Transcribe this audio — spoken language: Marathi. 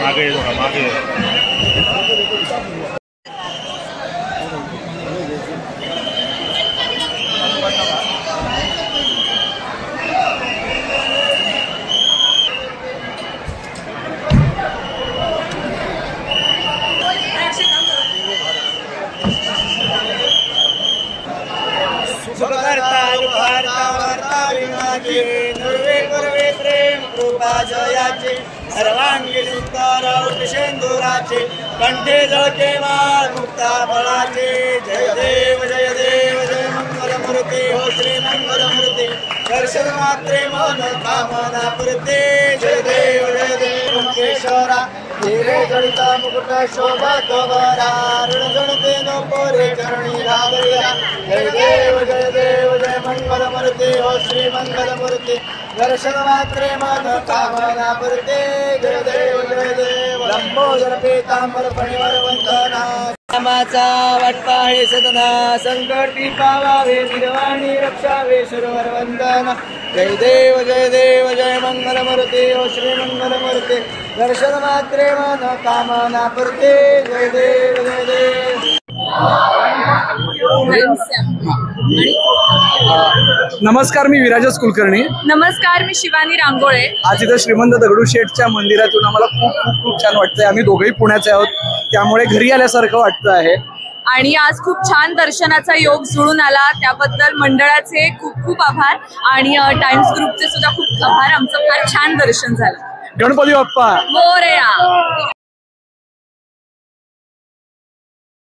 मागे मागे प्रेम कृपा जयाचे सर्वांगी सुंदर शेंदुराचे कंठे जळके माळ मुक्ता फळाचे जय देव जय मंगलमूर्ती हो श्री मंगलमूर्ती दर्शन मात्रे मन कामना पुरते जय देव मुकेश्वरा हिरे जळिता मुकुट शोभा कवरा ऋणजणते नो पोरे चरणी घाबरिया जय देव जय मंगलमूर्ती हो श्री मंगलमूर्ती दर्शन मात्रे मन कामना पुरते जय देव लंबोदर पीतांबर फणीवर वंदना रामाचा वाटपा हे सदना संकटी पावावे निर्वाणी रक्षावे सुरवर वंदना जय देव जय मंगलमूर्ती हो श्री मंगलमूर्ती दर्शन मात्रे मन कामना पुरते जय देव नमस्कार, मी विराजस कुलकर्णी. नमस्कार, मी शिवानी रांगोळे. आज इथं श्रीमंत दगडूशेठच्या मंदिरातून आम्हाला खूप खूप छान वाटतंय. आम्ही दोघेही पुण्याचे आहोत, त्यामुळे घरी आल्यासारखं वाटतं आहे. आणि आज खूप छान दर्शनाचा योग जुळून आला, त्याबद्दल मंडळाचे खूप खूप आभार आणि टाइम्स ग्रुपचे सुद्धा खूप आभार. आमचं फार छान दर्शन झालं. गणपती बाप्पा मोरया.